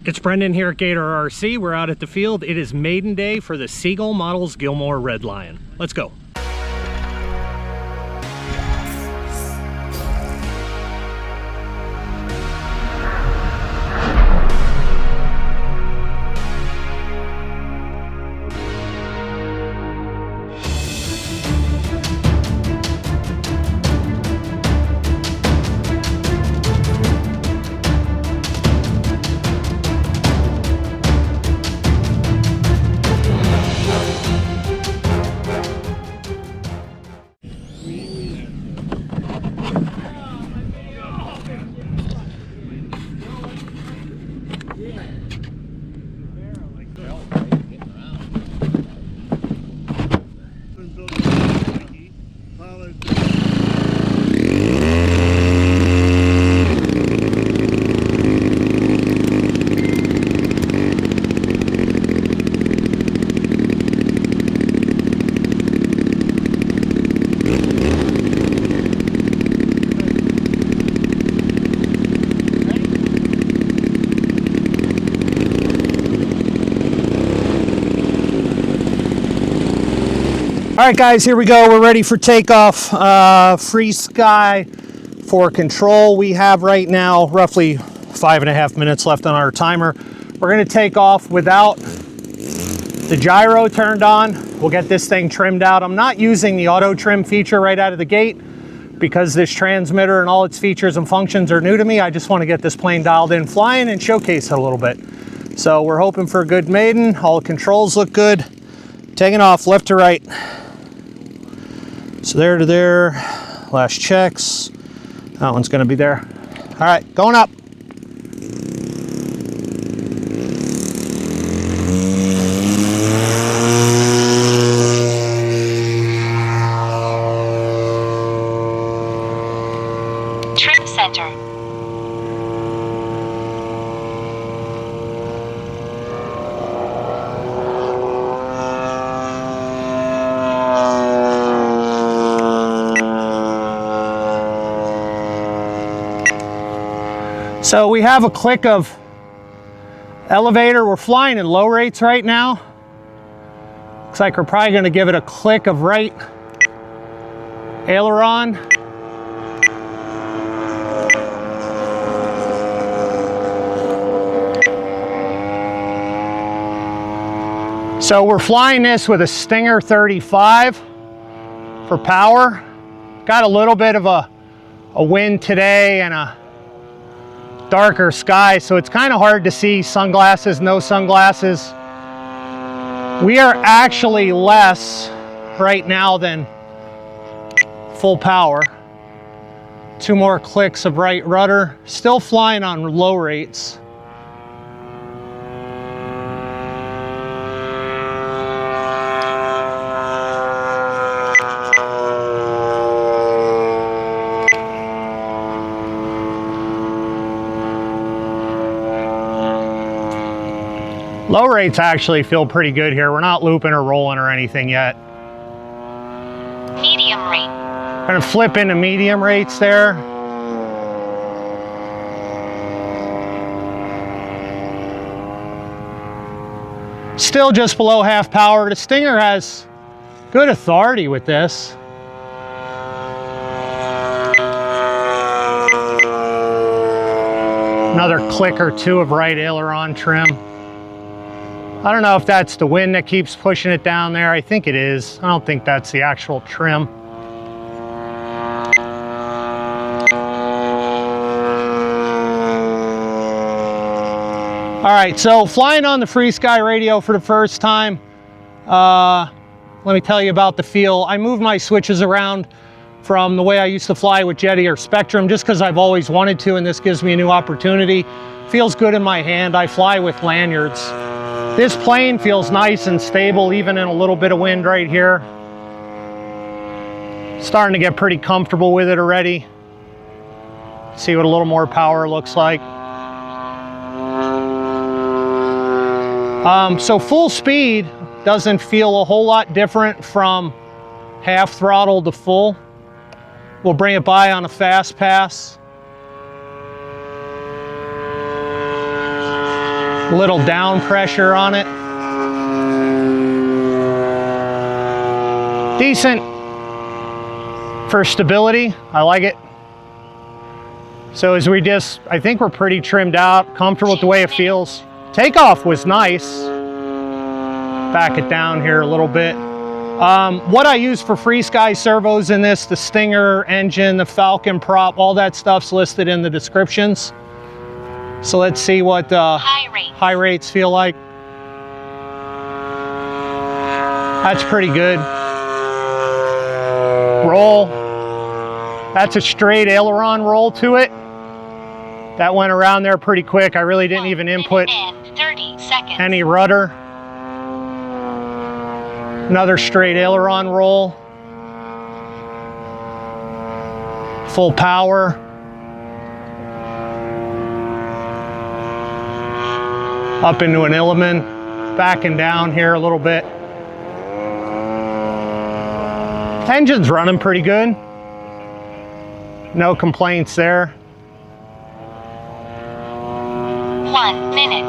It's Brendan here at Gator RC. We're out at the field. It is Maiden Day for the Seagull Models Gilmore Redline. Let's go. All right, guys, here we go. We're ready for takeoff. Free sky for control. We have right now roughly 5.5 minutes left on our timer. We're going to take off without the gyro turned on. We'll get this thing trimmed out. I'm not using the auto trim feature right out of the gate because this transmitter and all its features and functions are new to me. I just want to get this plane dialed in, flying, and showcase it a little bit. So we're hoping for a good maiden. All the controls look good. Taking off left to right. So there to there, last checks. That one's gonna be there. All right, going up. Trim center. So we have a click of elevator. We're flying in low rates right now. Looks like we're probably going to give it a click of right aileron. So we're flying this with a Stinger 35 for power. Got a little bit of a wind today and a darker sky, so it's kind of hard to see sunglasses, no sunglasses. We are actually less right now than full power. 2 more clicks of right rudder. Still flying on low rates. Low rates actually feel pretty good here. We're not looping or rolling or anything yet. Medium rate. Gonna flip into medium rates there. Still just below half power. The Stinger has good authority with this. Another click or 2 of right aileron trim. I don't know if that's the wind that keeps pushing it down there. I think it is. I don't think that's the actual trim. All right, so flying on the Free Sky radio for the first time. Let me tell you about the feel. I moved my switches around from the way I used to fly with Jetty or Spectrum just because I've always wanted to, and this gives me a new opportunity. Feels good in my hand. I fly with lanyards. This plane feels nice and stable, even in a little bit of wind right here. Starting to get pretty comfortable with it already. See what a little more power looks like. So full speed doesn't feel a whole lot different from half throttle to full. We'll bring it by on a fast pass. Little down pressure on it. Decent for stability. I like it. So as we just, I think we're pretty trimmed out, comfortable with the way it feels. Takeoff was nice. Back it down here a little bit. What I use for free sky servos in this, the Stinger engine, the Falcon prop, all that stuff's listed in the descriptions. So let's see what high rates feel like. That's pretty good. Roll. That's a straight aileron roll to it. That went around there pretty quick. I really didn't even input 30 seconds. any rudder. Another straight aileron roll. Full power. Up into an Illiman. Backing down here a little bit. Engine's running pretty good. No complaints there. 1 minute.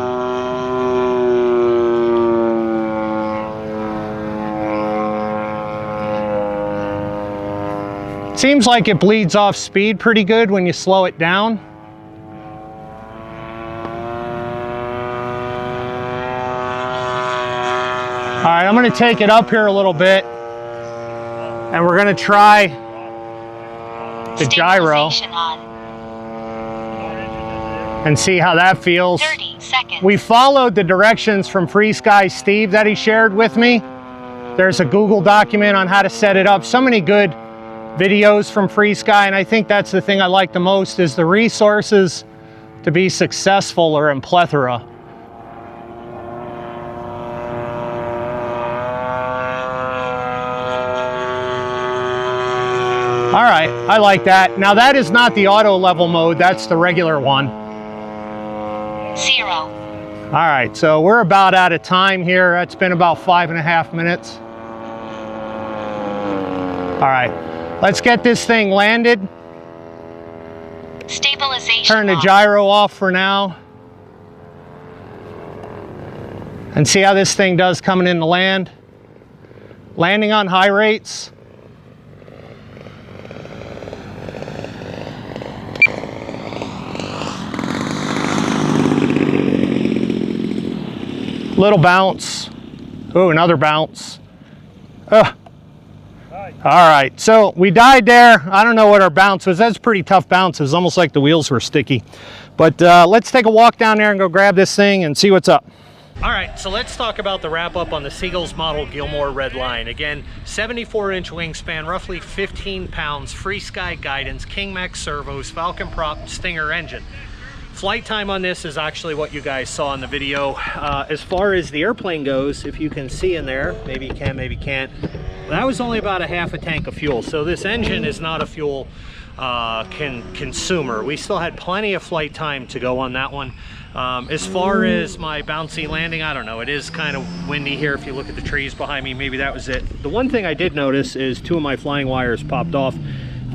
Seems like it bleeds off speed pretty good when you slow it down. All right, I'm gonna take it up here a little bit and we're gonna try the gyro and see how that feels. 30 seconds. We followed the directions from Free Sky Steve that he shared with me. There's a Google document on how to set it up. So many good videos from Free Sky, and I think that's the thing I like the most is the resources to be successful are in plethora. All right, I like that. Now that is not the auto level mode, that's the regular one. 0. All right, so we're about out of time here. That's been about 5.5 minutes. All right, let's get this thing landed. Stabilization. Turn the gyro off for now. And see how this thing does coming in to land. Landing on high rates. Little bounce. Oh, another bounce. All right, so we died there. I don't know what our bounce was. That's a pretty tough bounce. It was almost like the wheels were sticky. But let's take a walk down there and go grab this thing and see what's up. All right, so let's talk about the wrap up on the Seagull Models Gilmore Redline. Again, 74-inch wingspan, roughly 15 pounds, free sky guidance, King Max servos, Falcon prop, Stinger engine. Flight time on this is actually what you guys saw in the video. As far as the airplane goes, if you can see in there, maybe you can, maybe you can't, that was only about a half a tank of fuel. So this engine is not a fuel consumer. We still had plenty of flight time to go on that one. As far as my bouncy landing, I don't know. It is kind of windy here. If you look at the trees behind me, maybe that was it. The one thing I did notice is 2 of my flying wires popped off.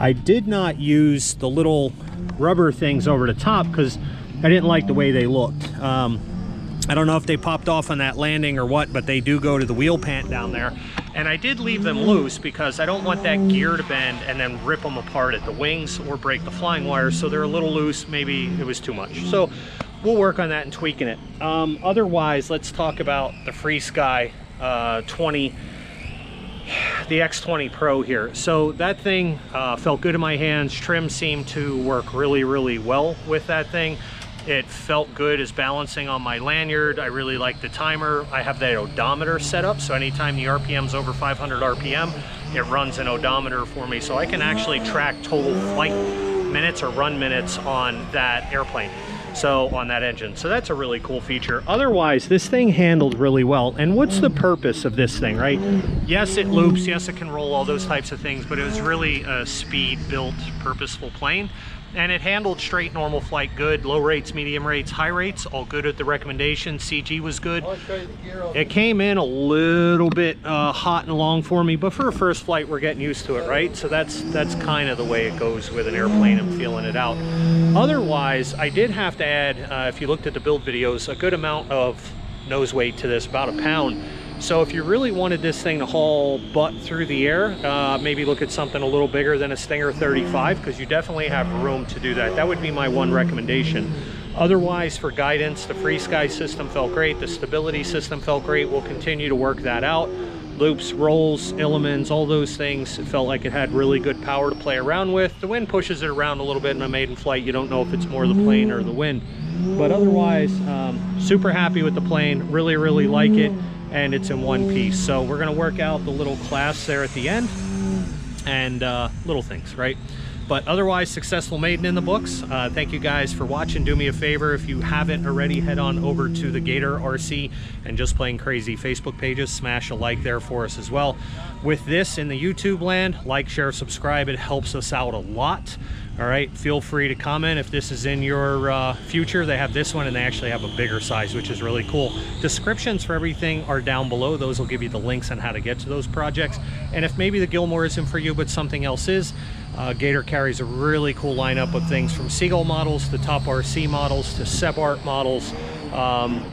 I did not use the little rubber things over the top because I didn't like the way they looked. I don't know if they popped off on that landing or what, but they do go to the wheel pant down there. And I did leave them loose because I don't want that gear to bend and then rip them apart at the wings or break the flying wires. So they're a little loose. Maybe it was too much. So we'll work on that and tweaking it. Otherwise, let's talk about the Free Sky 20, the X20 Pro here. So that thing felt good in my hands. Trim seemed to work really, really well with that thing. It felt good as balancing on my lanyard. I really like the timer. I have that odometer set up, so anytime the RPM's over 500 RPM, it runs an odometer for me, so I can actually track total flight minutes or run minutes on that airplane, so on that engine. So that's a really cool feature. Otherwise, this thing handled really well. And what's the purpose of this thing, right? Yes, it loops, yes, it can roll, all those types of things, but it was really a speed-built, purposeful plane. And it handled straight normal flight good. Low rates, medium rates, high rates, all good at the recommendation. CG was good. It came in a little bit hot and long for me, but for a first flight, we're getting used to it, right? So that's kind of the way it goes with an airplane. I'm feeling it out. Otherwise, I did have to add, if you looked at the build videos, a good amount of nose weight to this, about a pound. So if you really wanted this thing to haul butt through the air, maybe look at something a little bigger than a Stinger 35, because you definitely have room to do that. That would be my one recommendation. Otherwise, for guidance, the FrSky system felt great. The stability system felt great. We'll continue to work that out. Loops, rolls, elements, all those things. It felt like it had really good power to play around with. The wind pushes it around a little bit in a maiden flight. You don't know if it's more the plane or the wind. But otherwise, super happy with the plane. Really, really like it. And it's in one piece. So we're going to work out the little clasp there at the end and little things, right? But otherwise, successful Maiden in the books. Thank you guys for watching. Do me a favor, if you haven't already, head on over to the Gator RC and Just Plain Crazy Facebook pages. Smash a like there for us as well. With this in the YouTube land, like, share, subscribe. It helps us out a lot. All right, feel free to comment if this is in your future. They have this one, and they actually have a bigger size, which is really cool. Descriptions for everything are down below. Those will give you the links on how to get to those projects. And if maybe the Gilmore isn't for you, but something else is, Gator carries a really cool lineup of things, from Seagull models to Top RC models to Sebart models.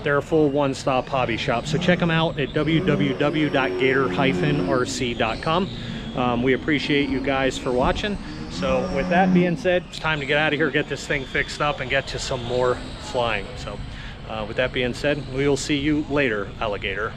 They're a full one-stop hobby shop. So check them out at www.gator-rc.com. We appreciate you guys for watching. So with that being said, it's time to get out of here, get this thing fixed up, and get to some more flying. So with that being said, we will see you later, alligator.